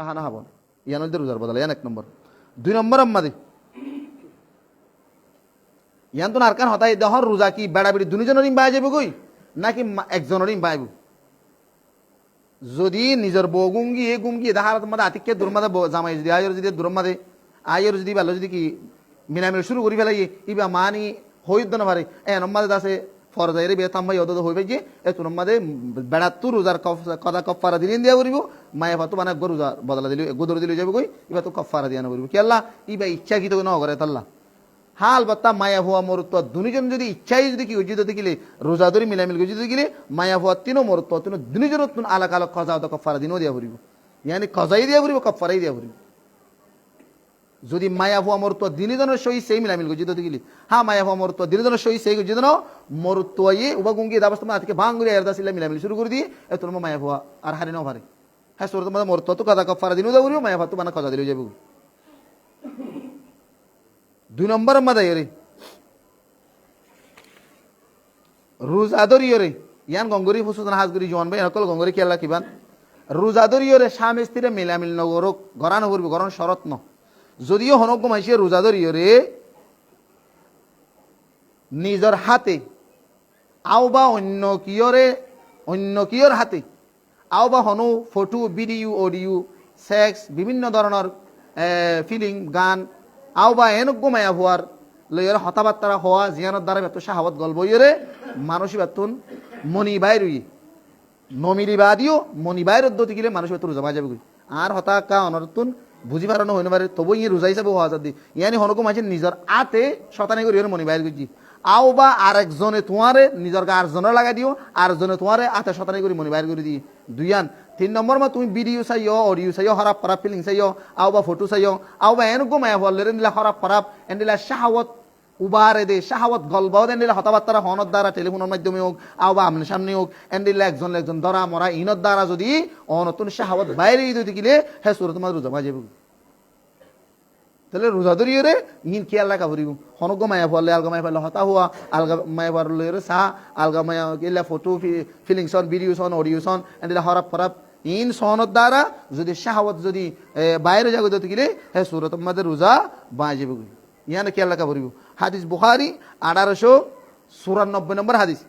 হানা হাবন ইয়ানদের রোজার বদলা ইয়ান এক নম্বর। দুই নম্বর আম্মাদি ইয়ান তো আরকান হতাই দহর রোজা কি বেড়া বেড়ি দুজনের বাই যাবে কই নাকি একজনের বাইব। যদি নিজের বউ গুঙ্গি এ গুঙ্গি দেখার মাদে আতিককে দুর্মাদে জামাই যদি আয়ের যদি দুর্মাদে আয়ের যদি ভালো যদি কি মিলামিল শুরু করি ফেলাই ইবা মানি হইদ না পারে এ নম্মাদে দাসে ফরজাইরে বে তাম্বাই অদ হইবে যে এ তুন মাদে বেড়া তু রোজার কথা কফারা দিন দিয়া করিব মায়ে ভাতো মানে রোজা বদলা দিল গোদর দিলে যাবে কই ইবা তো কফারা দিয়া না করিব কি আল্লাহ ইবা ইচ্ছা কি তো ন করে তাল্লাহ হাল বাত্তা মায়া ভুয়া মরুত্ব দুজন যদি ইচ্ছাই যদি কি উজিত দেখিলে রোজা ধরি মিলামিল উজিত দেখিলে মায়া ভুয়া তিনও মরুত্ব তিন দুজন আলাক আলাক খজা তো কফারা দিনও দিয়া ফুরিব ইয়ানি খজাই দিয়া ফুরিব কফারাই দিয়া ফুরিব। যদি মায়া ভুয়া মরুত্ব দিনজনের সহি সেই মিলামিল উজিত দেখিলে হ্যাঁ মায়া ভুয়া মরুত্ব দিনজনের সহি সেই উজিত ন মরুত্ব ইয়ে উবা গুঙ্গি দাবস্ত আজকে ভাঙ্গুরি এরদা সিলা মিলামিল শুরু করে দিয়ে এ তোর মায়া ভুয়া আর হারি ন পারে হ্যাঁ তোর তোমাদের মরুত্ব তো কাদা কফারা দিনও দিয়া ফুরিব মায়া ভাত মানে খজা দিলেও যাবে। দুই নম্বর মাদাই রে রোজাদরিয়রে ইয়ান গঙ্গরি ফুসুন হাজগুরি জোয়ান ভাই নকল গঙ্গরি কেলা কিবান রোজাদরিয়রে স্বামী স্ত্রীরে মিলামিল নগর গরান করবি গরণ শরৎ ন যদিও হনক মাইসে রোজাদরিয়রে নিজের হাতে আও বা অন্য কিয়র হাতে আও বা হনু ফটো ভিডিও অডিও সেক্স বিভিন্ন ধরনের ফিলিং গান আও বা এনক মায়া হওয়ার লইয়ের হতাবার্তারা হওয়া জিয়ানোর দ্বারা বেত সাহাবত গল্প ইয়ে মানুষই বেতন মনি বাইর নমিরি বাদিও মনি বাইর উদ্যতি গেলে মানুষ বেতন রোজা যাবে আর হতাকা অনর্তুন বুঝি পারানো হইতে পারে তবু ইয়ে রোজা হিসাবে হওয়া যাদি ইয়ানি হনকম আছে নিজের আতে শতানি করি মনি বাইর করছি আও বা আরেকজনে তোমারে নিজের আরেকজনের লাগাই দিও আরেকজনে তোমারে আতে শতানি করি মনি বাইর করে দিই দুইয়ান। তিন নম্বর মা তুমি ভিডিও চাইও অডিও চাইও খারাপ খারাপ ফিলিং চাইও আও বা ফটো চাইও আও বা এনকো মায়া বললে নিলা খারাপ খারাপ এন্ডিলা শাহাওয়াত উবারে দে শাহাওয়াত গলবাও এন্ডিলা হতাবার্তারা হনর দ্বারা টেলিফোনের মাধ্যমে হোক আও বা আমনে সামনে হোক এন্ডিলা একজন ধরা মরা ইনর দ্বারা যদি অনতুন শাহাওয়াত বাইরে দিতে গেলে হ্যাঁ সুরত তোমার রোজা বাজেব। তাহলে রোজা ধরিয়ে ইন খেয়াল রাখা ভরিব হনগ মায়া ফলে আলগা মায়া ফেলে হতা হওয়া আলগা মায়া ফলে চাহ আলগা মায়া গেলা ফটো ফিলিং সন ভিডিও সন অডিও সন এন্ডিলা হরাপ ফরাপ ইন সহনত দ্বারা যদি শাহাওয়াত যদি বাইরে যাগো দিতে গেলে হ্যাঁ সুরত আমাদের রোজা বাজেব ইয়ান খেয়াল রাখা ভরিব। হাদিস বুখারী 1894 নম্বর হাদিস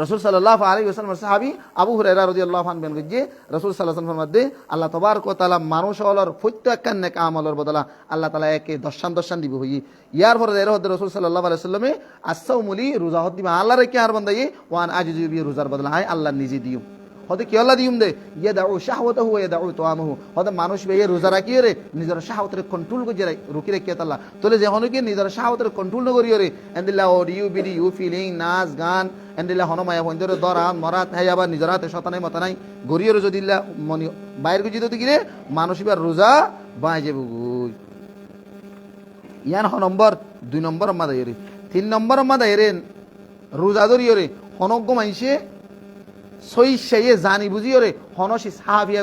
রাসূল সাল্লাল্লাহু আলাইহি ওয়াসাল্লাম সাহাবী আবু হুরায়রা রাদিয়াল্লাহু আনহু বলেন যে রাসূল সাল্লাল্লাহু আলাইহি ওয়াসাল্লাম মধ্যে আল্লাহ তাবারক ওয়া তাআলা মানুষ হলর প্রত্যেকটা নেক আমলের বদলা আল্লাহ তাআলা একে দর্শন দিব হই ইয়ার পরে এর হতে রাসূল সাল্লাল্লাহু আলাইহি ওয়াসাল্লামে আসসাউমুলি রোজা হদ দিবা আল্লাহর কে আর বান্দাই ওয়ান আজিজু বি রোজার বদলা হয় আল্লাহ নিজে দিও হতে কি আল্লাহ দিউম দে ইয়াদাউ শাহওয়াতাহু ওয়া ইয়াদাউ তাআমাহু হতে মানুষ বে রোজা রাখি রে নিজের শাহওয়াতের কন্ট্রোল করে রুকি রেখে আল্লাহ তোলে যে হনকে নিজের শাহওয়াতের কন্ট্রোল ন করিও রে এন্দিলা অডিও ভিডিও ফিলিং নাচ গান এন্দিলা হনমায়া বন্ধরে দরা মরাত হাই আবার নিজের হাতে শতানাই মত নাই গরিয়র যদি মনি বাইরে গুজি দিতে গিয়ে মানুষ এবার রোজা বাই যাবে ইয়ান নম্বর 2 নম্বর মাদাই রে 3 নম্বর মাদাই রে রোজা ধরিও রে হনজ্ঞ মাইসে সই সেই জানি বুঝিও রে হনসি হাবিয়া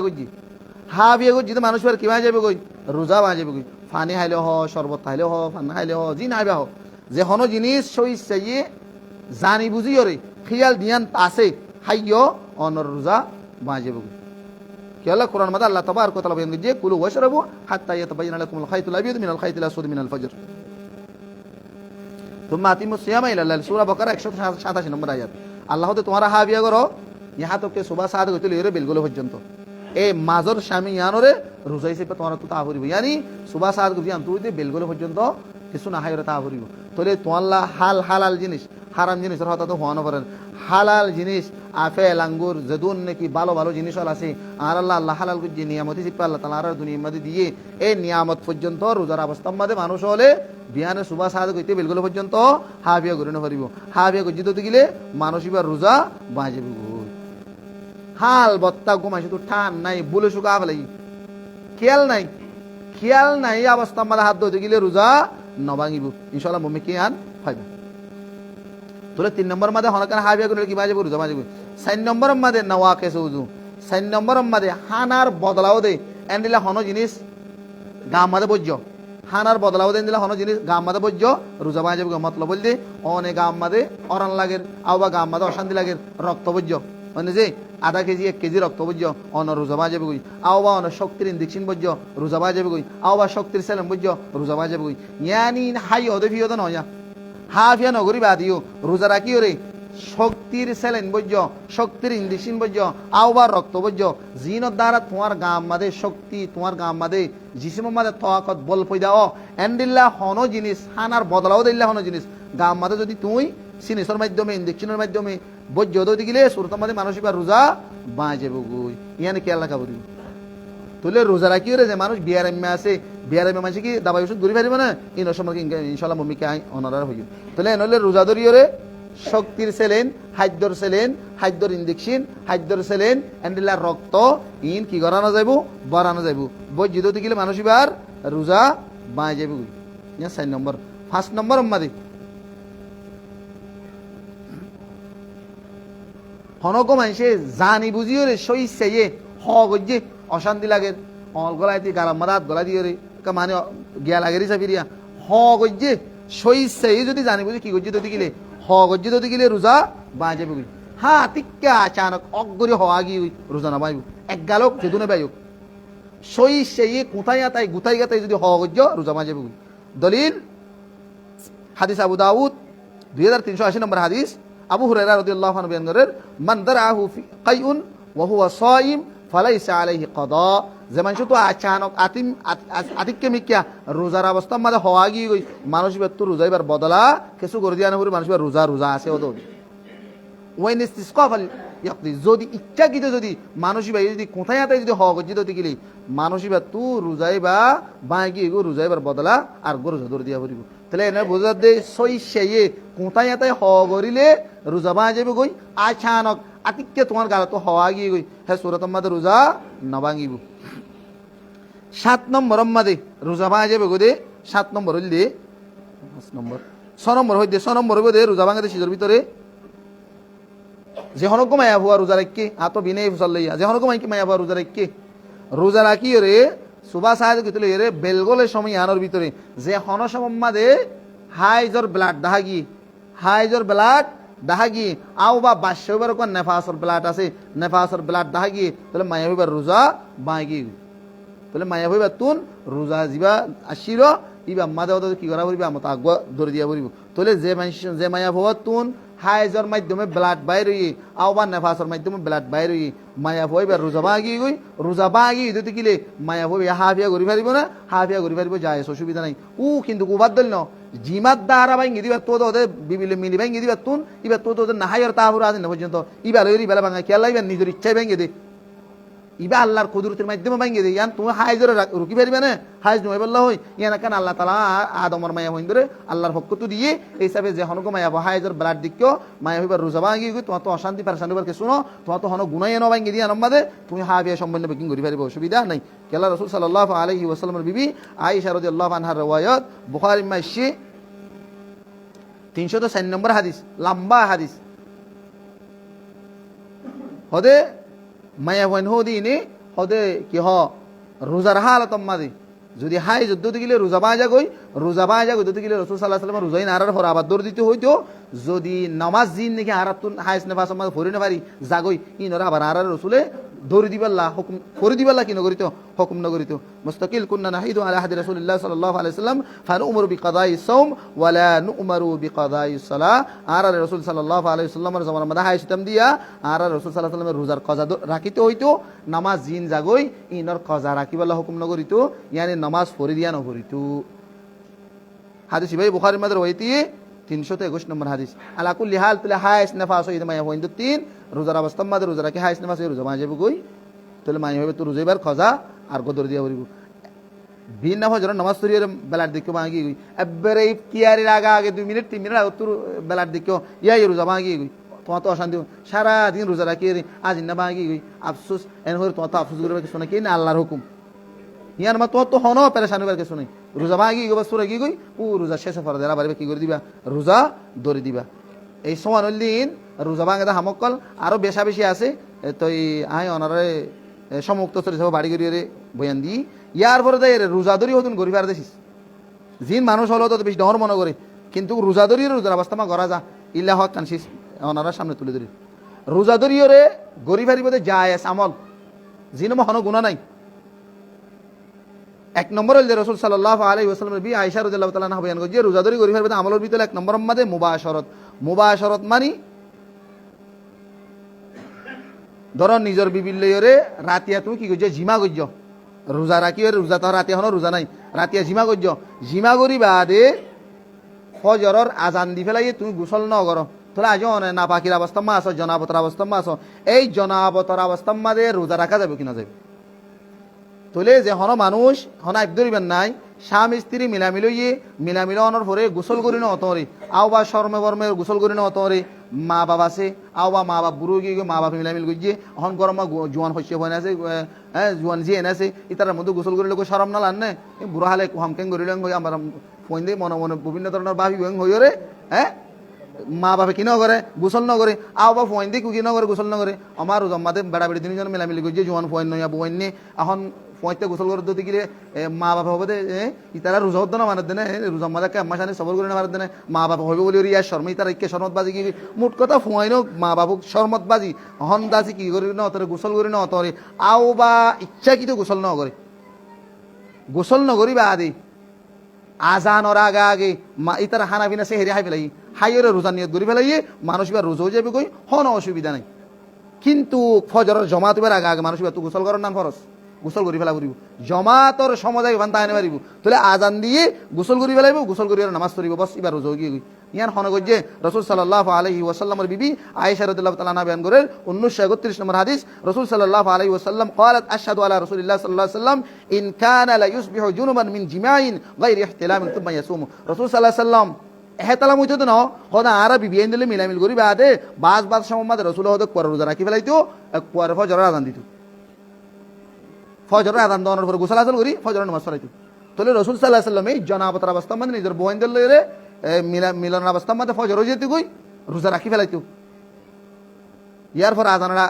গুজি তো মানুষ আর কিবা যাবে গই রোজা বাজে গই ফানি হাইলে হ শরবত হাইলে হ ফান হাইলে হ জি নাইবা হ যে হন জিনিস সই সেই জানি বুঝিও রে খিয়াল দিয়ান আছে হাইয় অনর রোজা বাজে গই কি আল্লাহ কোরআন মাদা আল্লাহ তাবারক ওয়া তাআলা বলেন যে কুলু ওয়াশরাবু হাত্তা ইয়াতাবায়ানা লাকুমুল খাইতুল আবিয়াদু মিনাল খাইতিল আসওয়াদি মিনাল ফজর তুম্মা আতিমুস সিয়ামা ইলা লাইল সূরা বাকারা 187 নম্বর আয়াত আল্লাহ তো তোমারা হাবিয়া করো ইহা তোকে সুবা সাদ গতিল এর বেলগুলো পর্যন্ত এই মাজর স্বামী ইয়ানরে রোজা হিসেবে তোমার তো তা করিব ইয়ানি সুবা সাদ গতি তুই দিয়ে বেলগুলো পর্যন্ত কিছু না হাইরে তা করিব তাহলে তোমাল্লা হালাল জিনিস হারাম জিনিসের হতা তো হওয়ানো পারেন হালাল জিনিস আপেল আঙ্গুর যেদুন নাকি ভালো জিনিস আছে আর আল্লাহ হালাল যে নিয়ামতি শিখবে আল্লাহ তাআলা আর দুনিয়ার মধ্যে দিয়ে এই নিয়ামত পর্যন্ত রোজার অবস্থার মধ্যে মানুষ হলে বিয়ানে সুবা সাদ গইতে বেলগুলো পর্যন্ত হাবিয়া করে না পারিব হাবিয়া গজিতে গেলে মানুষ এবার রোজা বাজেব হাল বত্তা ঘুমাইছে তো ঠান নাই বলে শুকা ফেলাই খেয়াল নাই অবস্থা আমাদের হাত ধরতে গেলে রোজা নভাঙিব ইনশাআল্লাহ মমি কে আন ফাইবা তোলে 3 নম্বর মাদে হনকান হাবিয়া করে কি বাজেব রোজা বাজেব 4 নম্বর মাদে নওয়াকে সুজু 4 নম্বর মাদে হানার বদলাও দে এন্ডিলা হন জিনিস গাম মাদে বজ্জ হানার বদলাও দেন দিলা হন জিনিস গাম মাদে বজ্জ রোজা বাজেব মতলব বলতে অনে গাম মাদে অরান লাগের আও বা গাম মাদে অশান্তি লাগের রক্ত বজ্জ মানে যে আধা কেজি 1 কেজি রক্ত বুঝ অন রোজা বাজে গই আও বা অন শক্তির ইনজেকশন বুঝ রোজা বাজে গই আও বা শক্তির সেলেম বুঝ রোজা বাজে গই ইয়ানি হাই ওদে ফিও তো নয়া হাফিয়া নগরী বাদিও রোজা রাখিও রে শক্তির সেলেন বুঝ শক্তির ইনজেকশন বুঝ আও বা রক্ত বুঝ জিনের দ্বারা তোমার গাম মাদে শক্তি তোমার গাম মাদে জিসিম মাদে তাকত বল পয়দা ও এন্ডিল্লা হনো জিনিস হানার বদলাও দিল্লা হনো জিনিস গাম মাদে যদি তুই সিনিসের মাধ্যমে ইনজেকশনের মাধ্যমে বৈজ্য দই দিলে সুরতার মাঝে মানুষ এবার রোজা বাঁচে বগুই ইয়ানি খেয়াল রাখা বলি তুলে রোজা রাখি রে যে মানুষ বিয়ার এমে আছে বিয়ার এমে মানুষ কি দাবাই ওষুধ ঘুরি পারিব না ইন সময় ইনশাল্লাহ মম্মিকে আই অনারার হইব তাহলে এনলে রোজা ধরিও রে শক্তির সেলেন খাদ্যর ইনজেকশন খাদ্যর সেলেন এন্ডিলার রক্ত ইন কি করানো যাইব বাড়ানো যাইব বৈজ্য দই দিলে মানুষ এবার রোজা বাঁচে যাবে 4 নম্বর 5 নম্বর আমাদের হনক মানুষে জানি বুঝিও রে সই সেয়ে হগজে অশান্তি লাগে অল গলায় দিয়ে গারাম মারাত গলা দিয়ে রে মানে গিয়া লাগে রে চাপিরিয়া হগজে সই সেয়ে যদি জানি বুঝি কি গজ্জে তো গিলে হগজে তো গিলে রোজা বাঁচে বুঝি হ্যাঁ তিক্কা আচানক অগরি হওয়া গিয়ে রোজা না বাইব এক গালক যেদুনে বাইক সই সেয়ে কোথায় তাই গুতাই গাতাই যদি হগজ্য রোজা বাঁচে বুঝি দলিল হাদিস আবু দাউদ 2380 নম্বর হাদিস আবু হুরায়রা রাদিয়াল্লাহু আনহু বয়ান করেন মান দারাহু ফি কাইউন ওয়া হুয়া সাইম ফালাইসা আলাইহি কাদা যে মানুষ তো আচানক আতিককে মিকিয়া রোজার অবস্থা মাঝে হওয়া গিয়ে গই মানুষ তো রোজা এবার বদলা কিছু করে দিয়া না মানুষ রোজা আছে ও তো ওয়াইন ইসতিসকা ফাল ইয়াকদি যদি ইচ্ছাকৃত যদি মানুষ যদি কোথায় আতাই যদি হওয়া গজ্জিত গেলে মানুষ তু রোজাইবা বাঁকি গো রোজাইবার বদলা আর গো রোজা ধরে দিয়া পড়িব তাহলে এনে বোঝা দে সই সেয়ে কোথায় এতাই হওয়া করিলে রোজা বাঁ যাবে গই আচানক আতিককে তোমার গালে তো হওয়া গিয়ে গই হ্যাঁ সুরতম মাদে রোজা নভাঙিব 7 নম্বর মাদে রোজা বাঁ যাবে গো দে 7 নম্বর হইল দে 5 নম্বর 6 নম্বর হইল দে 6 নম্বর হইব দে রোজা ভাঙাতে সিজর ভিতরে যে হনক মায়া ভুয়া রোজা রাখকে আতো বিনে ফুসাল লইয়া যে হনক মাইকে মায়া ভুয়া রোজা রাখকে রোজা রাখি রে সুবা সাহায্য করতে রে বেলগলের সময় আনোর ভিতরে যে হন সম্মাদে হাইজর ব্লাড দাহাগি আও বা বাস্যবার কোন নেফাসর ব্লাড আছে নেফাসর ব্লাড দাহাগি তাহলে মায়া হইবার রোজা বাঁগি তাহলে মায়া হইবার তুন রোজা যিবা আসির ইবা মাদে কি করা পড়িবা আমার আগুয়া ধরে দিয়া পড়িব তাহলে যে মায়া ভোয়া তুন হাইজর মাধ্যমে ব্লাড বাইর হই আও বা নেফাসর মাধ্যমে ব্লাড বাইর হই মায়া হইবার রোজা বাঁগি যদি কিলে মায়া হইবে হাফিয়া ঘুরি পারিব না হাফিয়া ঘুরি পারিব যায় অসুবিধা নাই ও কিন্তু কুবাদ দল ন জিমাত দ্বারা ভাঙ্গি দিবা তো ওদের বিবিলে মিলি ভাঙ্গি দিবা তুন ইবা তো ওদের নাহাইয়ের তাহুর আছে না পর্যন্ত ইবা লইরি বেলা ভাঙা খেয়াল লাগবে নিজের ইচ্ছায় ভাঙ্গে দে ইবা আল্লাহর কুদরতের মাধ্যমে ভাঙ্গে দে ইয়ান তুমি হাইজরে রুকি পারিবে না হাইজ নয় বললা হই ইয়ান কেন আল্লাহ তাআলা আদমর মায়া হইন ধরে আল্লাহর পক্ষ তো দিয়ে এই হিসাবে যে হনক মায়া হাইজর ব্লাড দিক্কো মায়া হইবার রোজা ভাঙ্গি গই তোমার তো অশান্তি পারেশানি বার কে শুনো তোমার তো হনক গুনাই এনো ভাঙ্গি দিয়া নম্বাদে তুমি হাবিয়া সম্বন্ধ বেকিং করি পারিবে অসুবিধা নাই কেলা রাসূল সাল্লাল্লাহু আলাইহি ওয়াসাল্লামের বিবি আয়েশা রাদিয়াল্লাহু আনহার riwayat বুখারী মাইশি 304 নম্বর হাদিস লম্বা হাদিস হদে মায়া হইন হদিনে হদে কি হ রোজার হালত মাদি যদি হাই যুদ্ধ গেলে রোজা বাজা গই যুদ্ধ গেলে রসুল সাল্লাহ সাল্লাম রোজাইন আরার হর আবার দৌড় দিতে হইতো যদি নামাজ জিন নাকি আরাতুন হাইস নেফাস মাদ ফরি না পারি জাগই ইনরা আবার আরার রসুলে দৌড়ি দিবাল্লাহ হুকুম করে দিবাল্লাহ কি নগরিত হুকুম নগরিত মুস্তাকিল কুননা নাহিদু আলা হাদি রাসূলুল্লাহ সাল্লাল্লাহু আলাইহি ওয়াসাল্লাম ফানুমরু বিকাদাই সাওম ওয়ালা নু'মারু বিকাদাই সালাহ আর রাসূল সাল্লাল্লাহু আলাইহি ওয়াসাল্লামের জামানার মধ্যে হাই সিস্টেম দিয়া আর রাসূল সাল্লাল্লাহু আলাইহি ওয়াসাল্লামের রোজার কজা রাখিতে হইতো নামাজ জিন জাগই ইনর কজা রাখিবাল্লাহ হুকুম নগরিত ইয়ানি নামাজ ফরি দিয়া নগরিত হাদিস ভাই বুখারীর মধ্যে রয়েছে 321 নম্বর হাদিস আলা কুল্লি হাল তাহলে হাইস নেফাস হইতে মায়া হইন তিন রোজার অবস্থা মাঝে রোজা রাখি হাইস নেফাস রোজা মাঝে গই তাহলে মায়া হবে তো রোজাইবার খজা আর গদর দিয়া পড়িব ভিন্ন হজর নামাজ পড়িয়ে বেলার দিকে মাগি গই একবারে কিয়ারির আগে 2 মিনিট 3 মিনিট তোর বেলার দিকে ইয়াই রোজা মাগি গই তোমার তো অশান্তি সারা দিন রোজা রাখি আজ না মাগি গই আফসোস এন হরে তোমার তো আফসোস করবে কিছু না কি না আল্লাহর হুকুম ইয়ার মা তো হনো পেরেশানি বার কিছু নাই রোজা মাগি গই বাস সুরা গি গই ও রোজা শেষ ফর দেরা বাড়বে কি করে দিবা রোজা ধরে দিবা এই সমানুল দিন রোজা ভাঙে হামকল আরো বেশা বেশি আছে তো আই অনারে সমুক্ত চলে যাব বাড়ি গড়িয়ে বয়ান দি ইয়ার পরে দেয় রোজা ধরি হতুন গরিবার দেখিস জিন মানুষ হলো তো বেশি ডর মনে করে কিন্তু রোজা ধরি রোজার অবস্থা মা করা যা ইল্লা হক কানসিস অনারা সামনে তুলে ধরি রোজাদরিয়রে গরিব হারিবতে জায়েজ আমল জিনম হন গুণা নাই। এক নম্বর হইলে রসুল সাল্লাল্লাহু আলাইহি ওয়াসাল্লামের বি আয়েশা রাদিয়াল্লাহু তাআলা আনহা বয়ান করছে রোজাদরি গরিব হারিবতে আমলের ভিতরে এক নম্বর মাদে মুবাশরত মানি ধরো নিজের বিবির লইরে রাতিয়া তুমি কি করছো জিমা করছ রোজা রাখি রোজা তো রাতিয়া হনো রোজা নাই রাতিয়া জিমা করছ জিমা করি বাদে ফজরর আজান দি ফেলাই তুমি গোসল ন করো তাহলে আজ না পাখির অবস্থা মা আসো জনাবতর অবস্থা মা আসো এই জনাবতর অবস্থা মাদে রোজা রাখা যাবে কিনা যাবে তাহলে যে হন মানুষ হন আইবদরিবেন নাই স্বামী স্ত্রী মিলামিল অনর পরে গোসল করি না অতরে আও বা শর্মে বর্মে গোসল করি না অতরে মা বাবা আছে আও বা মা বাপ বুড়ো গিয়ে মা বাপ মিলামিল গিয়ে হন গরম জোয়ান শস্য বনে আছে হ্যাঁ জোয়ান যে এনে আছে ইতার মধ্যে গোসল করিলে সরম না লান বুড়া হালে হমকেং করিলে আমার ফোন দিয়ে মনে মনে বিভিন্ন ধরনের ভাবি হইরে হ্যাঁ মা বাপে কি নকরে গোসল নকরে আও বা ফোন দিয়ে কি নকরে গোসল নকরে আমার জম্মাতে বেড়া বেড়ি তিনজন মিলামিলি গিয়ে জোয়ান ফোন নইয়া বইন নিয়ে এখন ফোঁতে গোসল করে দিতে গেলে মা বাবা হবে দে ইতারা রোজা হতো না মানার দেনে রোজা মাদা কে আম্মা সানি সবর করে না মারার দেনে মা বাবা হবে বলে ইয়া শর্মা ইতারা ইকে শরমত বাজি কি মোট কথা ফোঁয়াইনো মা বাবুক শরমত বাজি হন দাসি কি করি না অতরে গোসল করি না অতরে আও বা ইচ্ছা কিন্তু গোসল ন করে গোসল নগরি বা আদি আজানর আগে আগে মা ইতারা হানা বিনা সে হেরে হাই ফেলাই হাইয়ের রোজা নিয়ত করি ফেলাই মানুষ বা রোজাও যাবে কই হন অসুবিধা নাই কিন্তু ফজরের জমাত এবার আগে আগে মানুষ তো গোসল করার নাম ফরজ গোসল করি ফেলা করিব জমাতর সময় ভান তাই পারিব তাহলে আজান দিয়ে গোসল করি ফেলাইব গোসল করি নামাজ পড়িব বস এবার রোজা গিয়ে ইয়ান হন গজ্জে রাসূল সাল্লাল্লাহু আলাইহি ওয়াসাল্লামের বিবি আয়েশা রাদিয়াল্লাহু তাআলা বয়ান করেন 1931 নম্বর হাদিস রাসূল সাল্লাল্লাহু আলাইহি ওয়াসাল্লাম قالت اشهد على رسول الله صلى الله عليه وسلم ان كان لا يصبح جنبا من جماع غير احتلام ثم يصوم রাসূল সাল্লাল্লাহু আলাইহি ওয়াসাল্লাম এহতালাম হইতো না হদা আরা বিবি এন্ডলে মিলামিল করি বাদে বাস সময় মাদে রাসূল হদক পর রোজা রাখি ফেলাইতো পর ফজর আজান দিত ফজরের আজান দেওয়ার পরে গোসল আসল করি ফজরের নামাজ পড়াইতো তাহলে রসুল সাল্লাল্লাহু আলাইহি ওয়াসাল্লাম এই জনাবতার অবস্থা মানে নিজের বোয়েন্দের লইরে মিলনের অবস্থা মধ্যে ফজরও যেতে কই রোজা রাখি ফেলাইতো ইয়ার পর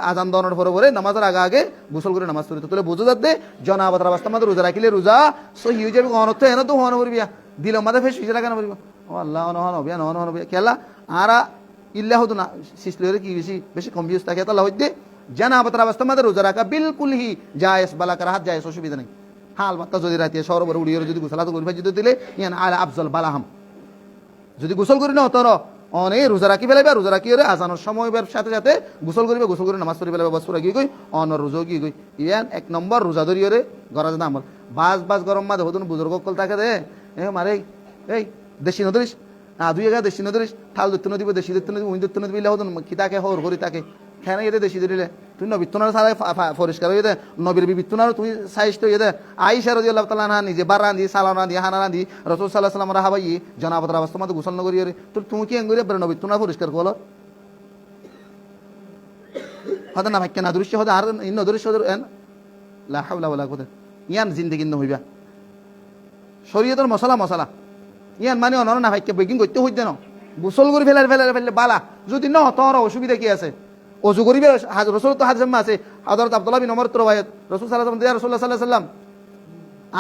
আজান দেওয়ার পরে নামাজের আগে আগে গোসল করে নামাজ পড়িত তাহলে বুঝো যাতে জনাবতার অবস্থা মধ্যে রোজা রাখিলে রোজা সহি হয়ে যাবে অনর্থ এনে তো হন করিবিয়া দিল মাঝে ফেস হয়ে কেন করিব ও আল্লাহ নহন খেলা আরা ইল্লা হতো না শিশলের কি বেশি কনফিউজ থাকে তাহলে হইতে জানাবতের অবস্থা মাঝে রোজা রাখা বিলকুল হি জায়েজ বালাকার হাত জায়েজ অসুবিধা নেই হাল বাত্তা যদি রাতে সরবর উড়িয়ে যদি গোসলাতে করি যদি দিলে ইয়ান আলা আফজল বালাহাম যদি গোসল করি না তর অনে রোজা রাখি ফেলাইবে রোজা রাখি আজানোর সময় সাথে সাথে গোসল করিবে গোসল করে নামাজ পড়ি ফেলাইবে বস পড়া গিয়ে গই অনর রোজা গিয়ে গই ইয়ান এক নম্বর রোজা ধরিয়ে গরাজ না আমল বাস গরম মাঝে হতুন বুজুর্গ কল থাকে দে মারে এই দেশি নদরিস দুই এগা দেশি নদরিস থাল দত্ত নদী দেশি দত্ত নদী উইন দত্ত নদী বিলে হতুন খিতাকে হর হরি তাকে খেয়ে এতে দেশি দিলে তুই নবীত্তনার সারা পরিষ্কার হয়ে দে নবীর বিবিত্তনার তুই সাইজ তো দে আয়েশা রাদিয়াল্লাহু তাআলা আনহা নিজে বার রাঁধি সালাম রাঁধি হানা রাঁধি রাসূল সাল্লাল্লাহু আলাইহি ওয়াসাল্লাম রাহাবাই জনাবতের অবস্থা মধ্যে গোসল নগরি তোর তুমি কি এঙ্গরি নবীত্তনা পরিষ্কার করলো হদা না ভাগ্য না দৃশ্য হদা আর ইন্ন দৃশ্য লা হাওলা ওয়ালা কুওয়াতা ইয়ান জিন্দেগি ন হইবা শরীয়তের মশলা ইয়ান মানে অনর না ভাগ্য বেগিং করতে হইতে না গোসল করে ফেলে বালা যদি ন তোর অসুবিধা কি আছে অজু করিবে রসুল তো হাদিস আছে হযরত আব্দুল্লাহ বিন ওমর রওয়ায়াত রাসূল সাল্লাল্লাহু আলাইহি ওয়াসাল্লাম রাসূলুল্লাহ সাল্লাল্লাহু আলাইহি ওয়াসাল্লাম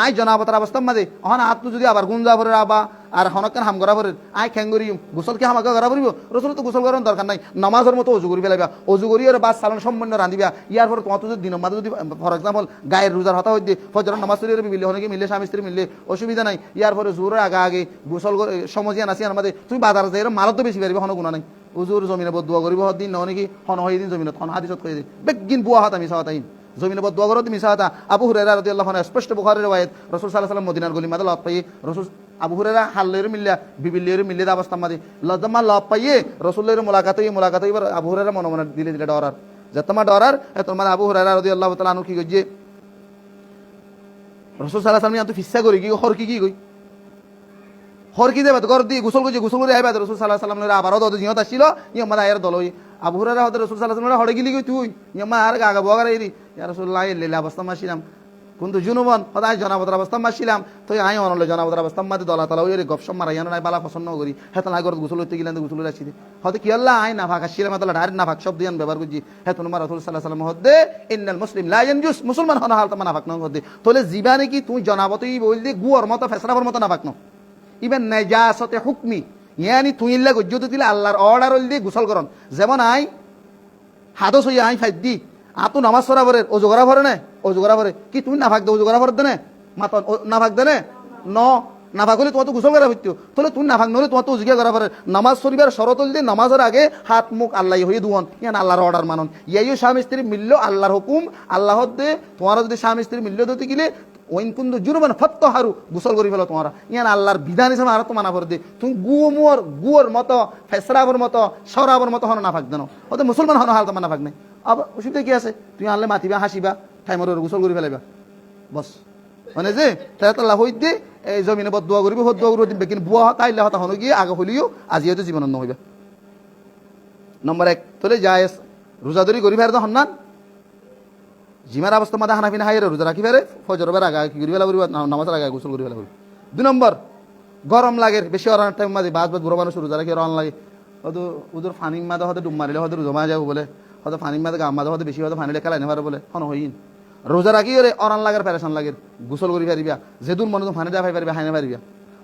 আই জনাবতার অবস্থা মাঝে হন হাত যদি আবার গুঞ্জা ভরে আবা আর হনকান হাম করা ভরে আই খেঙ্গরি গোসল কি হামাকা করা ভরিব রসুল তো গোসল করার দরকার নাই নামাজের মতো অজু করি ফেলাইবা অজু করি আর বাস সালান সম্পন্ন রাঁধিবা ইয়ার পর তোমার যদি দিনের মাঝে যদি ফর এক্সাম্পল গায়ের রোজার হতা হইতে ফজরের নামাজ পড়ি মিলে অনেকে মিলে স্বামী স্ত্রী মিললে অসুবিধা নাই ইয়ার পরে জোরের আগে গোসল সমজিয়ান আসি আমাদের তুমি বাজার যাই মালত তো বেশি পারিবে হন গুণা নাই উজুর জমিনে বদুয়া করিব দিন নহনে কি হন হই দিন জমিনত হন হাদিসত কই দিন বেগিন বুয়া হাত আমি সাহাতাইন জমিনে বদুয়া করত মিছা হাতা আবু হুরায়রা রাদিয়াল্লাহু আনহু স্পষ্ট বুখারীর riwayat রাসূল সাল্লাল্লাহু আলাইহি ওয়াসাল্লাম মদিনার গলি মাদা লাভ পাইয়ে রাসূল আবু হুরায়রা হাল্লের মিল্লা বিবিলের মিল্লে অবস্থা মাদি লজমা লাভ পাইয়ে রাসূলের মুলাকাত এবার আবু হুরায়রা মনে মনে দিলে ডরার যতমা ডরার তোমার আবু হুরায়রা রাদিয়াল্লাহু তাআলা আনহু কি গজে রাসূল সাল্লাল্লাহু আলাইহি ওয়াসাল্লাম তো ফিসা করি কি হর কি কই হরকি দেবে গর দি গোসল করে আইবা রাসূল সাল্লাল্লাহু আলাইহি ওয়াসাল্লাম আবারও দদ জিয়ত আসিল ইয়া আয়ের দল হই আবু হুরায়রা হতে রাসূল সাল্লাল্লাহু আলাইহি ওয়াসাল্লাম হড়ে গিলি তুই ইয়া আর আগা বগার এরি ইয়া রাসূলুল্লাহ লীলা অবস্থা মাসিলাম কিন্তু জুনুবন হদায় জনাবতার অবস্থা মাসিলাম তো আই অনলে জনাবতার অবস্থা মাতে দলা তলা ওই গপসপ মারা ইয়ানো নাই বালা পছন্দ করি হেতন আগর গোসল হইতে গিলান গোসল রাখছি হতে কি আল্লাহ আই না ভাগা শিলা মাতলা ঢার না ভাগ শব্দ ইয়ান ব্যবহার করছি হেতন মার রাসূল সাল্লাল্লাহু আলাইহি ওয়াসাল্লাম হদে ইন্নাল মুসলিম লা ইয়ানজুস মুসলমান হন হাল তামা না ভাগ ন হদে তোলে জীবানে কি তুই জনাবতই বলদি গুয়ার মতো ফেসরার মতো না ভাগ ন ইবেন নাজাসতে হুকমি ইয়ানি তুই ইল্লা গজ্জত দিলে আল্লাহর অর্ডার হল দিয়ে গোসল করন যেমন আই হাতো সই আই ফাইদ দি আতো নামাজ পড়া পরে অজু করা পরে না অজু করা পরে কি তুমি না ভাগ দে অজু করা পরে দেনে মাত না ভাগ দেনে ন না ভাগ হলে তোমার তো গোসল করা হইতো তাহলে তুমি না ভাগ নহলে তোমার তো উজুগিয়া করা পরে নামাজ শরীফের শরতল দিয়ে নামাজের আগে হাত মুখ আল্লাহ হয়ে দুয়ন ইয়ান আল্লাহর অর্ডার মানন ইয়াইও স্বামী স্ত্রী মিলল আল্লাহর হুকুম আল্লাহ দে তোমার যদি স্বামী স্ত্রী মিলল দিতে গেলে ওইন কিন্তু জুরবান ফত্ত হারু গোসল করে ফেলো তোমার ইয়ান আল্লাহর বিধান হিসেবে আর তো মানা করে দে তুমি গুয়োর মতো ফেসরাবর মতো সরাবর মতো হন না ভাগ দেন ওতে মুসলমান হন হাল তো মানা ভাগ নেই আবার অসুবিধা কি আছে তুমি আনলে মাতিবা হাসিবা ঠাইমর গোসল করে ফেলাইবা বস মানে যে তাল্লাহ হই দে এই জমিনে বদুয়া করবি বদুয়া করবি দিবে কিন্তু বুয়া তাইলে হতা হন গিয়ে আগে হলিও আজি হয়তো জীবন নহইবা নম্বর 1 তাহলে জায়েজ রোজাদরি করি ফের তো হন্নান জিমার অবস্থা মাদা হানাফিনা হাইরে রোজা রাখি ফেরে ফজর বের আগে কি করি ফেলা করিবা নামাজের আগে গোসল করি ফেলা করি 2 নম্বর গরম লাগে বেশি অরান টাইম মাঝে বাস বুড়ো মানুষ রোজা রাখি রন লাগে হয়তো ওদের ফানি মাদা হয়তো ডুব মারিলে হয়তো জমা যাবো বলে হয়তো ফানি মাদা গাম মাদা হয়তো বেশি হয়তো ফানিলে খেলা নেবার বলে হন হইন রোজা রাখি ওরে অরান লাগার প্যারেশান লাগে গোসল করি পারিবা যেদুর মনে তো ফানি দেওয়া পারিবা হাইনে পারিবা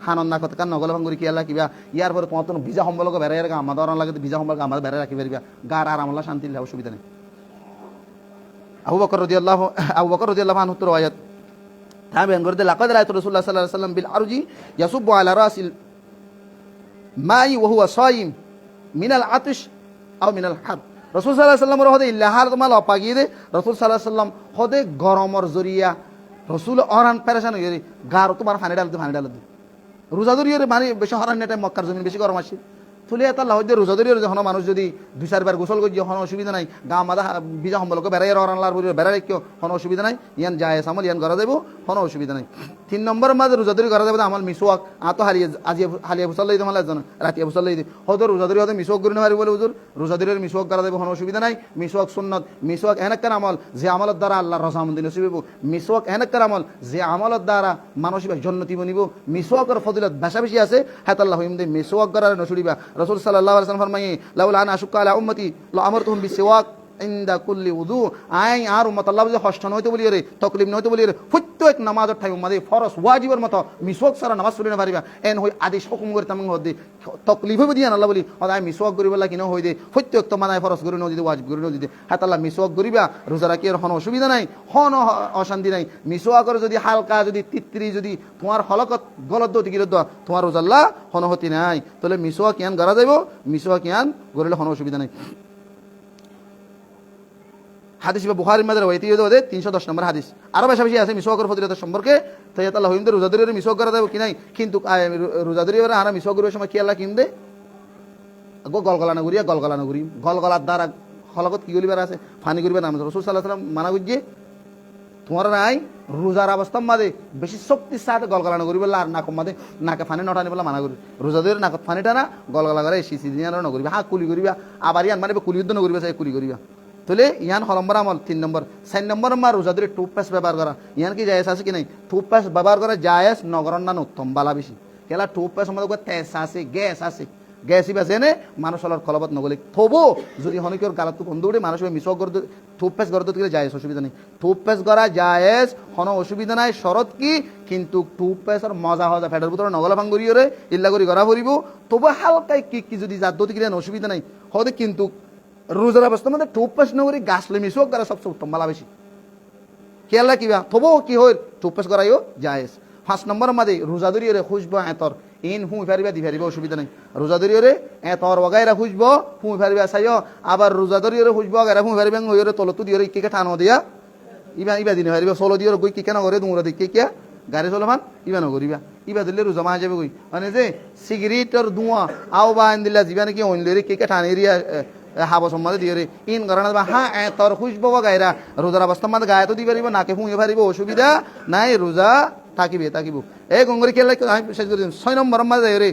হানন না কথা কান নগল ভাঙ্গুরি কি আল্লাহ কিবা ইয়ার পরে তোমার তো ভিজা সম্বলকে বেড়াই রাখা আমাদের অরান লাগে ভিজা সম্বলকে আমাদের বেড়াই রাখি পারিবা গার আর আমলা শান্তি অসুবিধা নেই আবু বকর রাদিয়াল্লাহু আনহু রওয়ায়াত তাবেন করে লাকাদ রাআইতু রাসূলুল্লাহ সাল্লাল্লাহু আলাইহি ওয়াসাল্লাম বিল আরজি ইয়াসুবু আলা রাসিল মাই ওয়া হুয়া সাইম মিনাল আতিশ আও মিনাল হার রাসূল সাল্লাল্লাহু আলাইহি ওয়াসাল্লাম হদে ইল্লাহার তোমাল অপাগিয়ে দে রাসূল সাল্লাল্লাহু আলাইহি ওয়াসাল্লাম হদে গরমর জরিয়া রাসূল অরান পেরেশান হয়ে গার তোমার ফানি ডাল দে রোজা ধরিয়ে মানে বেশি হরান নেটাই মক্কার জমিন বেশি গরম আসে তুলে এত আল্লাহ হইতে রোজা ধরিয়ে যখন মানুষ যদি 2-4 বার গোসল করি যখন অসুবিধা নাই গা মাদা ভিজা সম্বলকে বেড়াই অরান লার বেড়াই কেউ কোনো অসুবিধা নাই ইয়ান জায়েজ আমল ইয়ান করা যাবো কোনো অসুবিধা নাই 3 নম্বর মাঝে রোজা ধরি করা যাবে আমল মিসওয়াক আতো হালিয়া ফুসাল্লাই তোমার রাতি ফুসাল্লাই হয়তো রোজা ধরি হয়তো মিসওয়াক করে নেওয়ার বলে হুজুর রোজা ধরিয়ে মিসওয়াক করা যাবে কোনো অসুবিধা নাই মিসওয়াক সুন্নত মিসওয়াক এনেকার আমল যে আমলের দ্বারা আল্লাহর রহমত নসিব হইব মিসওয়াক এনেকার আমল যে আমলের দ্বারা মানুষ জন্নতি বনিব মিসওয়াকের ফজিলত বেশা বেশি আছে হাত আল্লাহ হিমদে মিসওয়াক করার নসুরিবা রাসূল সাল্লাল্লাহু আলাইহি ওয়াসাল্লাম ফরমায়ে লাউলা আনা আশুক্কা আলা উম্মতি লা আমারতুহুম বিসওয়াক ইনদা কুল্লি উযু আই আর উম্মত আল্লাহ যে হস্ত নইতে বলি রে তাকলিম নইতে বলি রে প্রত্যেক নামাজের টাইম মাঝে ফরজ ওয়াজিবের মতো মিসওয়াক সারা নামাজ পড়ি না পারিবা এন হই আদেশ হুকুম করে তাম হদি তাকলিফ হই দিয়ান আল্লাহ বলি আই মিসওয়াক করি বলা কিনো হই দে প্রত্যেক তো মানায় ফরজ করে নদি ওয়াজিব করে নদি হাত আল্লাহ মিসওয়াক করিবা রোজা রাখি আর কোনো অসুবিধা নাই কোনো অশান্তি নাই মিসওয়াকের যদি হালকা যদি তিত্রি যদি তোমার হলকত গলত দতি গিরে দাও তোমার রোজা আল্লাহ কোনো হতি নাই তাহলে মিসওয়াক ইয়ান করা যাইব মিসওয়াক ইয়ান করিলে কোনো অসুবিধা নাই হাদিস বা বুখারীর মধ্যে রয়েছে 310 নম্বর হাদিস আরো বেশি বেশি আছে মিসওয়াকের ফজিলত সম্পর্কে তাই আল্লাহ হিমদে রোজাদারের মিসওয়াক করা যাবে কি নাই কিন্তু রোজাদারের আর মিসওয়াক করার সময় কি আল্লাহ কিমদে গলগলানা করি গলগলার দ্বারা হলকত কি করিবার আছে ফানি করিবার নাম রাসূল সাল্লাল্লাহু আলাইহি ওয়াসাল্লাম মানা করছে তোমার নাই রোজার অবস্থার মাঝে বেশি শক্তির সাথে গলগলানা করি বললা আর নাকম মাঝে নাকে ফানি নটানি বলা মানা করি রোজাদের নাকত ফানি টানা গলগলা করে সিসি দিয়ে নকরিবা হ্যাঁ কুলি করিবা আবার ইয়ান মানে কুলি যুদ্ধ নকরিবা চাই কুলি করিবা তাহলে ইয়ান হলম্বর আমল 3 নম্বর 4 নম্বর মা রোজাদের টুথপেস্ট ব্যবহার করা ইয়ান কি জায়েজ আছে কি নাই টুথপেস্ট ব্যবহার করা জায়েজ নগরন না উত্তম বালা বেশি কেলা টুথপেস্ট আমাদের তেজ আছে গ্যাসই বাজে নে মানুষ হলার কলবত নগলে থবো যদি হনিকর গালত বন্ধ উঠে মানুষ মিসওয়াক করতে টুথপেস্ট করতে গেলে জায়েজ অসুবিধা নেই টুথপেস্ট করা জায়েজ কোনো অসুবিধা নাই শরৎ কি কিন্তু টুথপেস্টের মজা হওয়া যায় ফ্যাটের ভিতরে নগলা ভাঙ্গরিয়ে ইল্লা করে করা ফুরিব তবু হালকায় কি যদি জাদ্যতি গেলে অসুবিধা নাই হতে কিন্তু রোজার অবস্থার মধ্যে টুথপেস্ট নগরী গাছলে মিসওয়াক করা সবচেয়ে উত্তম বালা বেশি কেলা কিবা তবু কি হয় টুথপেস্ট করাইও জায়েজ 5 নম্বর মাঝে রোজাদরিয়ে খুশবো এতর ইন হুঁ ফেরিবা দি ফেরিবা অসুবিধা নাই রোজাদরিয়ে এতর ওগাইরা খুশবো হুঁ ফেরিবা চাইও আবার রোজাদরিয়ে খুশবো ওগাইরা হুঁ ফেরিবা হইরে তলতু দিয়ে ইকে ঠানো দিয়া ইবা দিনে ফেরিবা চলো দিয়ে গই কিকে নগরে দুমরা দিকে কিয়া গাড়ি চলমান ইবা নগরিবা ইবা দিলে রোজা মাহ যাবে গই মানে যে সিগারেটর ধোঁয়া আও বা আন দিলা জিবা নাকি অনলে কিকে ঠানেরিয়া হাব সম্মাদে দিয়ে রে ইন কারণ হ্যাঁ এতর খুশবো গায়রা রোজার অবস্থা মাঝে গায়ে তো দিয়ে পারিব নাকে হুঁয়ে পারিব অসুবিধা নাই রোজা থাকিব এই গঙ্গরি খেলে শেষ করে 6 নম্বর মাঝে রে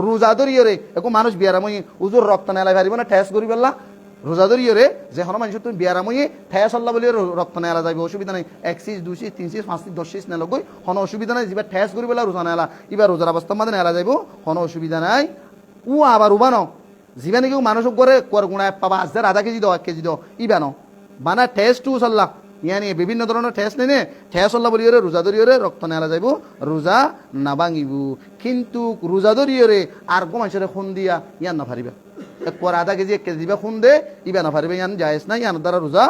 রোজা ধরিয়ে রে একো মানুষ বিয়ারামই উজুর রক্ত নেলাই পারিব না ঠেস করি পেলা রোজা ধরিয়ে রে যে হন মানুষ তুমি বিয়ারামই ঠেস আল্লাহ বলি রক্ত নেলা যাবে অসুবিধা নাই 1 সিস 2 সিস 3 সিস 5 সিস 10 সিস নেলগই হন অসুবিধা নাই যেবা ঠেস করি পেলা রোজা নেলা এবার রোজার অবস্থা মাঝে নেলা যাইব হন অসুবিধা নাই ও আবার উবানো জীবানে কেউ মানুষ করে কর গুণায় পাবা 1000 কেজি দাও 1 কেজি দাও ইবানো বানা ঠেস টু সাল্লাহ ইয়ানি বিভিন্ন ধরনের ঠেস নেনে ঠেস আল্লাহ বলিয়ে রোজা ধরিয়ে রক্ত নেলা যাইব রোজা না ভাঙিব কিন্তু রোজা ধরিয়ে আর গো মানুষের খুন দিয়া ইয়ান না পারিবা পর আধা কেজি 1 কেজি দিবা খুন দে ইবা না পারিবে ইয়ান জায়েজ নাই ইয়ান দ্বারা রোজা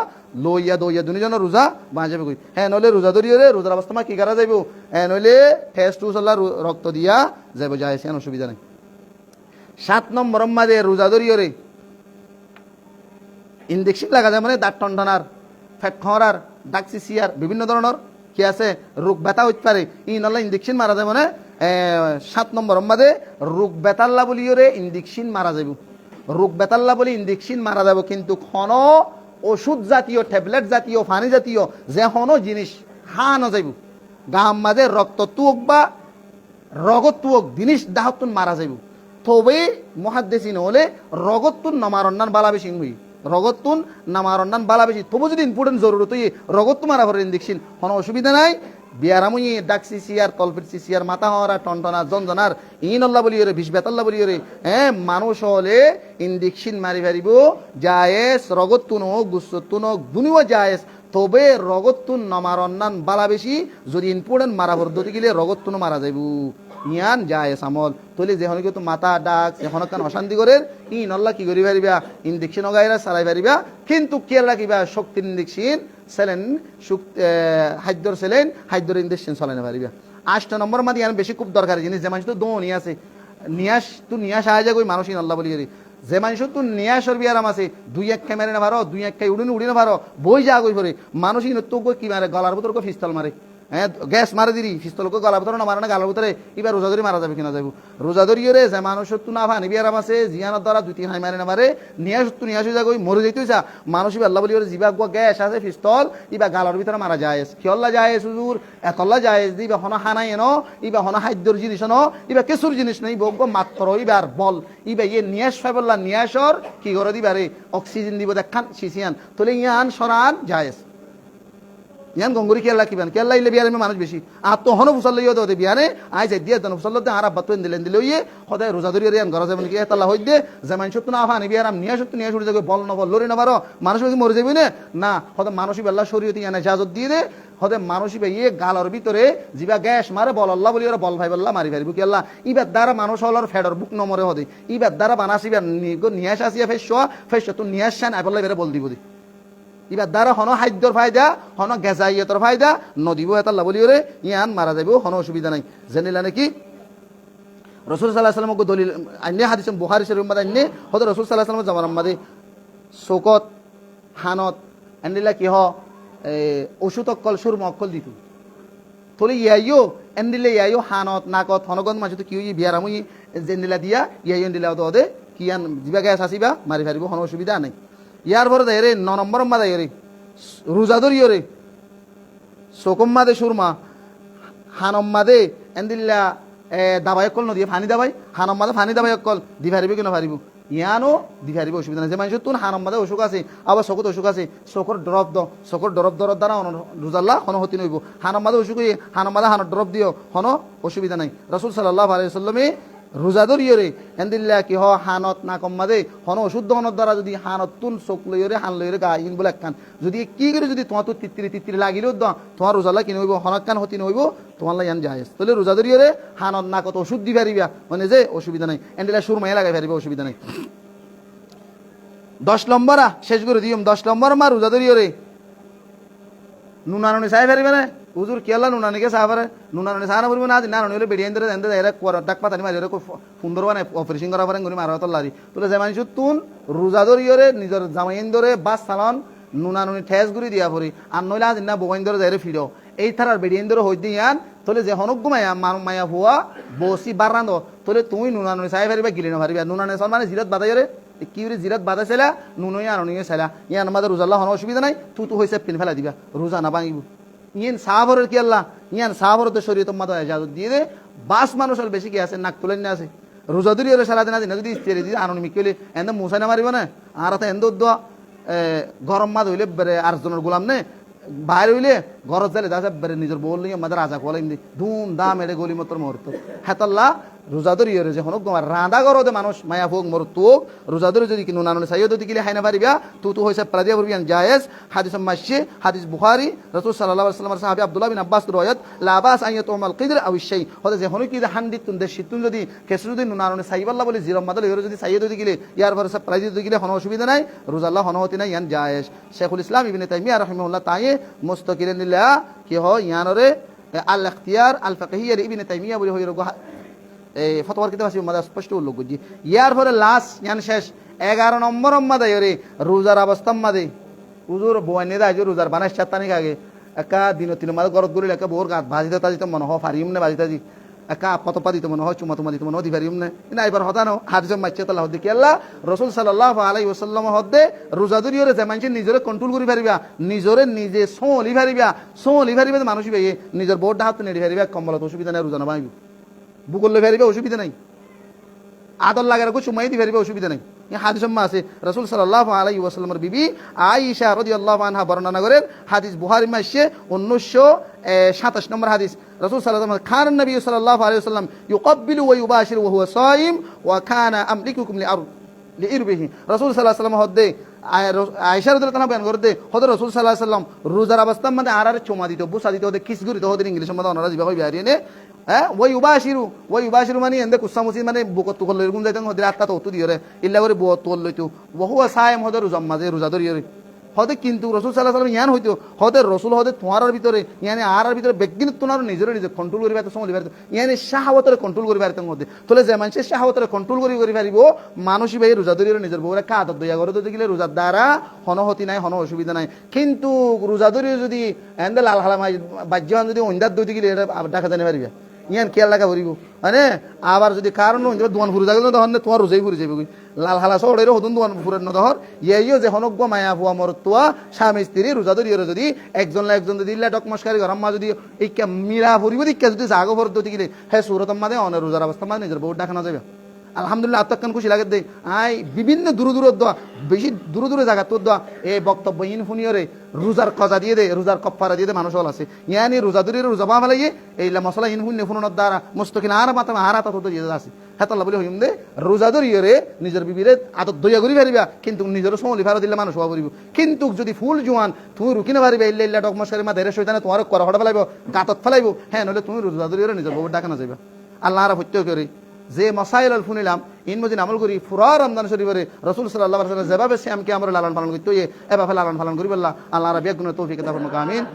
লইয়া দইয়া দুনিজনের রোজা বাঁ যাবে কই হ্যাঁ নইলে রোজা ধরিয়ে রে রোজার অবস্থা মা কি করা যাইব হ্যাঁ নইলে টেস্ট টুসলা রক্ত দিয়া যাইব জায়েজ ইয়ান অসুবিধা নাই 7 নম্বর মাঝে রোজা ধরিয়ে রে ইনজেকশন লাগা যায় মানে দাঁত টনটনার ফ্যাট খরার ডাকসিসিয়ার বিভিন্ন ধরনের কি আছে রোগ ব্যথা হইতে পারে ই নলে ইনজেকশন মারা যায় মানে 7 নম্বর মাঝে রোগ বেতাল্লা বলিও রে ইনজেকশন মারা যাব রোগ বেতাল্লা বলি ইনজেকশন মারা যাব কিন্তু কোন ওষুধ জাতীয় ট্যাবলেট জাতীয় পানি জাতীয় যে কোনো জিনিস হানো যাইব গাম মাঝে রক্ত তুক বা রগত তুক জিনিস দাহতুন মারা যাইব তবে মুহাদ্দিসিন হলে রগতুন নমারন্নান বালা বেশি হই রগতুন নামারন্নান বালা বেশি তবু যদি ইম্পর্টেন্ট জরুরত রগত মারা ভরে ইনজেকশন কোনো অসুবিধা নাই বিয়ারামুই ডাকসিসিয়ার তলপিসিয়ার মাথা হওয়ার টনটনা জনজনার ইনল্লা বলি রে বিষ বেতাল্লা বলি রে হ্যাঁ মানুষ হলে ইনজেকশন মারি পারিব জায়েজ রগতুন হোক গুসতুন হোক দুনিও জায়েজ তবে রগতুন নমারন্নান বালা বেশি যদি ইম্পর্টেন্ট মারা ভর্তি গেলে রগতুন মারা যাইব ইয়ান জায়েজ আমল তলে যেখন কিন্তু মাথা ডাক এখন কান অশান্তি করে ই নল্লা কি করি পারিবা ইনজেকশন গাইরা চালাই পারিবা কিন্তু কে রাখিবা শক্তির ইনজেকশন সেলেন খাদ্যর সেলেন খাদ্যর ইনজেকশন চলাই পারিবা 8 নম্বর মাদি ইয়ান বেশি খুব দরকারি জিনিস যে মানুষ তো দো নিয়ে আছে নিয়াস সাহায্য করি মানুষ নল্লা বলি করি যে মানুষ তো নিয়াসর বিয়ারাম আছে 2-1 ক্যামেরা না ভারো 2-1 খাই উড়ি না ভারো বই যা গই পরে মানুষই তো কি মারে গলার ভিতর পিস্তল মারে হ্যাঁ গ্যাস মারে দিরি পিস্তলকে গলার ভিতরে না মারে না গালার ভিতরে এবার রোজা ধরি মারা যাবে কিনা যাবো রোজা ধরিয়ে রে যে মানুষের তো না ভানি বিয়ারাম আছে জিয়ানোর দ্বারা 2-3 হাই মারে না মারে নিয়াস যা গই মরে যাইতেই চা মানুষ আল্লাহ বলি জিবা গ্যাস আছে পিস্তল ইবা গালার ভিতরে মারা যায় কিয়ল্লা যায় হুজুর এতল্লা যায় দিবা হন হানাই এনো ইবা হন খাদ্যর জিনিস ন ইবা কেসুর জিনিস নেই বগ্য মাত্র ইবার বল ইবা ইয়ে নিয়াস ফাইবল্লা নিয়াসর কি করে দিবারে অক্সিজেন দিব দেখান সিসিয়ান তোলে ইয়ান সরান যায় ইয়ান গঙ্গুরি কেলা কিবান কেলা ইলে বিয়ারে মানুষ বেশি আর তো হন ফুসাল লইও দে বিয়ারে আই যাই দিয়া দন ফুসাল দে আর আব্বা তো দিলেন দিলে ইয়ে খদায় রোজা ধরিয়ে রে ঘর যাবেন কি তালা হই দে যে মানুষ তো না আফানি বিয়ারাম নিয়া সত্য নিয়া শুরু যাবে বল না বল লরি না পারো মানুষ কি মরে যাবে না খদা মানুষই বেল্লা শরীয়তি ইয়ানে ইজাজত দিয়ে দে খদে মানুষই বে ইয়ে গালর ভিতরে জিবা গ্যাস মারে বল আল্লাহ বলি ওরা বল ভাই বল্লা মারি পারিব কি আল্লাহ ইবার দ্বারা মানুষ হলর ফেডর বুক নমরে হদে ইবার দ্বারা বানাসিবা নিয়াস আসিয়া ফেস তো নিয়াস শান আইবল্লা বেরে বল দিব দি ইবার দ্বারা হন খাদ্যর ফায়দা হন গেজাইয়তর ফায়দা নদীব এটা বলি ওরে ইয়ান মারা যাইব হন অসুবিধা নাই জেনিলা নাকি রসুল সাল্লাহ সাল্লামকে দলিল আইনে হাদিস বুখারী শরীফ মাদে আইনে হদ রসুল সাল্লাহ সাল্লাম জামার মাদে শোকত হানত এন্ডিলা কি হ ওষুধ অকল সুর মকল দিত থলি ইয়াইও এন্ডিলে ইয়াইও হানত নাকত হনগন মাঝে তো কি বিয়ারামুই জেনিলা দিয়া ইয়াইও দিলা দে কিয়ান জিবা গ্যাস আসিবা মারি ফারিব হন অসুবিধা নাই ইয়ার পরে দেয় রে 9 নম্বর মাদে রে রোজা ধরিও রে শোকম মাদে সুরমা হানম মাদে এন্দিল্লা দাবাই অকল নদী ফানি দাবাই হানম মাদে ফানি দাবাই অকল দি পারিব কেন পারিব ইয়ানো দি পারিব অসুবিধা নাই যে মানুষ তোর হানম মাদে অসুখ আছে আবার চকুত অসুখ আছে চকুর ড্রপ দ চকুর ড্রপ দরর দ্বারা রোজাল্লা হন হতি নইব হানম মাদে অসুখ হানম মাদে হানত ড্রপ দিও হন অসুবিধা নাই রাসূল সাল্লাল্লাহু আলাইহি ওয়াসাল্লামে রোজা ধরিয়ে রে এন্দিল্লা কি হ হানত না কম্মাদে হন অশুদ্ধ হনের দ্বারা যদি হানত তুন চোখ লইরে হান লইরে গা ইন বলে একখান যদি কি করে যদি তোমার তো তিত্তিরি লাগিলেও দ তোমার রোজালা কি নইব হনকান হতি নইব তোমার ইয়ান জায়েজ তাহলে রোজা ধরিয়ে রে হানত না কত ওষুধ দি পারিবা মানে যে অসুবিধা নাই এন্দিল্লা সুরমাই লাগাই পারিবা অসুবিধা নাই 10 নম্বর শেষ করে দিম 10 নম্বর মা রোজা ধরিয়ে রে নুনানুনি চাই পারিবে না হুজুর কেলা নুনানিকে চাহ পারে নুনানি চাহ না বলবো না নানুনি হলে বেড়িয়ে ধরে এনে এরা ডাক পাতানি মারি সুন্দর বানায় অপারেশন করা পারেন মারা তল্লারি তোলে যে মানুষ তুন রোজা ধরিয়ে নিজের জামাইন ধরে বাস চালান নুনানুনি ঠেস ঘুরি দিয়া পড়ি আর নইলে আজ না বগাইন ধরে যাই ফিরো এই থারার বেড়িয়ে ধরে হই দিয়ান তোলে যে হনক গুমাইয়া মায়া হুয়া বসি বারান্দ তোলে তুমি নুনানুনি চাই পারিবা গিলে না পারিবা নুনানি চল মানে জিরত বাদাই রে কি জিরত বাদাইছিলা নুনই আর নিয়ে চাইলা ইয়ান আমাদের রোজাল্লাহ হন অসুবিধা নাই তু হয়েছে পিন ফেলা দিবা রোজা না ভাঙিব ইয়ান সাহাবরের কি আল্লাহ ইয়ান সাহাবরতে শরীয়ত মাদা ইজাজত দিয়ে দে বাস মানুষের বেশি কি আছে নাক তুলেন না আছে রোজা ধরি সারাদিন আছে যদি ইস্তেরি দিয়ে আনন্দ কেলে এনে মুসাই না মারিব না আর এত দোয়া গরম মাদ হইলে বেড়ে আরেকজনের গোলাম নে বাইরে হইলে ঘরত যাইলে দেখা বেড়ে নিজের বল নিয়ে আমাদের রাজা কলেন দি ধুম দাম এড়ে গলি মতর মুহূর্ত হেতাল্লা রোজাদরি যে হনক তোমার রাঁধা গরদে মানুষ মায়া হোক মর তোক রোজাদরি যদি কিনু নাননে সাইয়দ যদি কিলে হাইনা পারিবা তু হইছে প্রাদিয়া পড়বিয়ান জায়েজ হাদিস মাসি হাদিস বুখারী রাসূল সাল্লাল্লাহু আলাইহি ওয়াসাল্লাম সাহাবী আব্দুল্লাহ বিন আব্বাস রওয়ায়াত লা বাস আইয়াতুল কিদর আও শাই হতে যে হনক কি হান্ডি তুন দে শীতুন যদি কেসু যদি নাননে সাইবাল্লাহ বলে জিরম মাদল ইহরে যদি সাইয়দ যদি কিলে ইয়ার পরে সব প্রাদিয়া যদি কিলে কোনো অসুবিধা নাই রোজা আল্লাহ হনহতি নাই ইয়ান জায়েজ শেখুল ইসলাম ইবনে তাইমিয়া রাহিমাহুল্লাহ তাই মুস্তাকিলান লিল্লাহ কি হয় ইয়ানরে আল ইখতিয়ার আল ফাকহিয়া ইবনে তাইমিয়া বলে হইরো এই ফতোয়ার কিতাব আছে মাদা স্পষ্ট উল্লেখ করছি ইয়ার পরে লাস্ট ইয়ান শেষ 11 নম্বর মাদা ইরে রোজার অবস্থা মাদে হুজুর বয়নে দা রোজার বানাস চাতানি আগে একা দিন তিন মাদা গরত গরি একা বোর গাত ভাজিতে তাজিতে মনে হয় ফারিম না ভাজিতে জি একা পতপা দিতে মনে হয় চুমা তুমা দিতে মনে হয় দিবারিম না না এবার হতানো হাদিস মাইছে তাল্লাহ দেখি আল্লাহ রাসূল সাল্লাল্লাহু আলাইহি ওয়াসাল্লাম হদে রোজাদুরিয়রে যে মানুষ নিজরে কন্ট্রোল করি পারিবা নিজরে নিজে সোলি পারিবা মানুষ ভাই নিজের বোর্ড হাত নেড়ি পারিবা কম্বলত অসুবিধা নাই রোজা না ভাই বুকলে ফেরিবে অসুবিধা নাই আদর লাগার কিছু সময় দিয়ে ফেরিবে অসুবিধা নাই হাদিস আছে রাসূল সাল্লাল্লাহু আলাইহি ওয়াসাল্লামের বিবি আয়েশা রাদিয়াল্লাহু আনহা বর্ণনা করেন হাদিস বুখারী মাসে 1927 নম্বর হাদিস রাসূল সাল্লাল্লাহু আলাইহি ওয়াসাল্লাম খান নবী সাল্লাল্লাহু আলাইহি ওয়াসাল্লাম ইউকাব্বিলু ওয়া ইউবাশিরু ওয়া হুয়া সাইম ওয়া কানা আমলিকুকুম লিইরবিহি রাসূল সাল্লাল্লাহু আলাইহি ওয়াসাল্লাম হদে আয়েশা রাদিয়াল্লাহু আনহা বয়ান করতে হযরত রাসূল সাল্লাল্লাহু আলাইহি ওয়াসাল্লাম রোজার অবস্থার মধ্যে আর চুমা দিত বুসা দিত ওদের কিস করিত ওদের ইংলিশ মধ্যে ওনারা জিবা কই বিয়ারিনে হ্যাঁ ওই উবাশিরু মানে এন্দে কুসামুসি মানে বুকত তুকল এরকম যাইতেন হদে আত্তা তো দিয়রে ইল্লা করে বুয়ত তোল লইতো বহুয়া সায়েম হদে রোজার মাঝে রোজা ধরিয়রে হদে কিন্তু রাসূল সাল্লাল্লাহু আলাইহি ওয়াসাল্লাম ইয়ান হইতো হদে রাসূল হদে তোমার ভিতরে ইয়ানি আর ভিতরে ব্যক্তিগত তোমার নিজে কন্ট্রোল করিবা তো সমলি পারতো ইয়ানি শাহওয়াতরে কন্ট্রোল করিবা পারতো হদে তোলে যে মানুষ শাহওয়াতরে কন্ট্রোল করি পারিব মানুষই ভাই রোজা ধরিয়রে নিজের বউরে কাদত দয়া করে তো গেলে রোজার দ্বারা হনহতি নাই হন অসুবিধা নাই কিন্তু রোজা ধরিয়ে যদি এন্দে লাল হালামাই বাজ্যমান যদি অন্দার দইতে গেলে এটা ডাকা জানি পারিবা ইয়ান খেয়াল লাগা ভরিব মানে আবার যদি কারণ দোয়ান ফুরে যাবে তখন তোমার রোজাই ফুরে যাবে লাল হালা শহরের হতুন দোয়ান ফুরের নদহর ইয়েও যে হনজ্ঞ মায়া ফুয়া মরতুয়া স্বামী স্ত্রী রোজা ধরিয়ে যদি একজন যদি ইল্লা ডকমস্কারী ঘরম্মা যদি ইকা মিলা ফুরিব দিকা যদি জাগো ভর দিতে গেলে হ্যাঁ সুরত মাদে অনেক রোজার অবস্থা মানে নিজের বহুত ডাকানো যাবে আলহামদুলিল্লাহ আত্মাকান খুশি লাগে দে আই বিভিন্ন দূর দোয়া বেশি দূরে জায়গা তোর দোয়া এই বক্তব্য ইনফুনিয়রে রোজার কজা দিয়ে দে রোজার কপ্পারা দিয়ে দে মানুষ হল আছে ইয়ানি রোজা দূরে রোজা বা ফেলাইয়ে এইলা মশলা ইনফুন নেফুনের দ্বারা মস্তকিন আর মাথা আর আতা তো দিয়ে আছে হেতাল্লাহ বলে হইম দে রোজা ধরিয়ে নিজের বিবিরে আদত দইয়া করি পারিবা কিন্তু নিজের সমলি ভাড়া দিলে মানুষ হওয়া করিব কিন্তু যদি ফুল জোয়ান তুমি রুকি না পারিবা ইল্লা ইল্লা ডকমস্কারি মা ধরে শয়তানে তোমার করা হড়া ফেলাইব গাতত ফেলাইব হ্যাঁ নইলে তুমি রোজা ধরিয়ে নিজের বউ ডাকা না যাইবা আল্লাহ আর হত্যা করে যে মাসাইল আল ফুনিলাম ইন মজিন আমল করি ফুরা রমজান শরীফরে রাসূল সাল্লাল্লাহু আলাইহি ওয়াসাল্লাম যেভাবে শ্যামকে আমরা লালন পালন করতে এভাবে লালন পালন করি বললা আল্লাহ রাব্বিয়া গুণ তৌফিক দান করুন আমিন।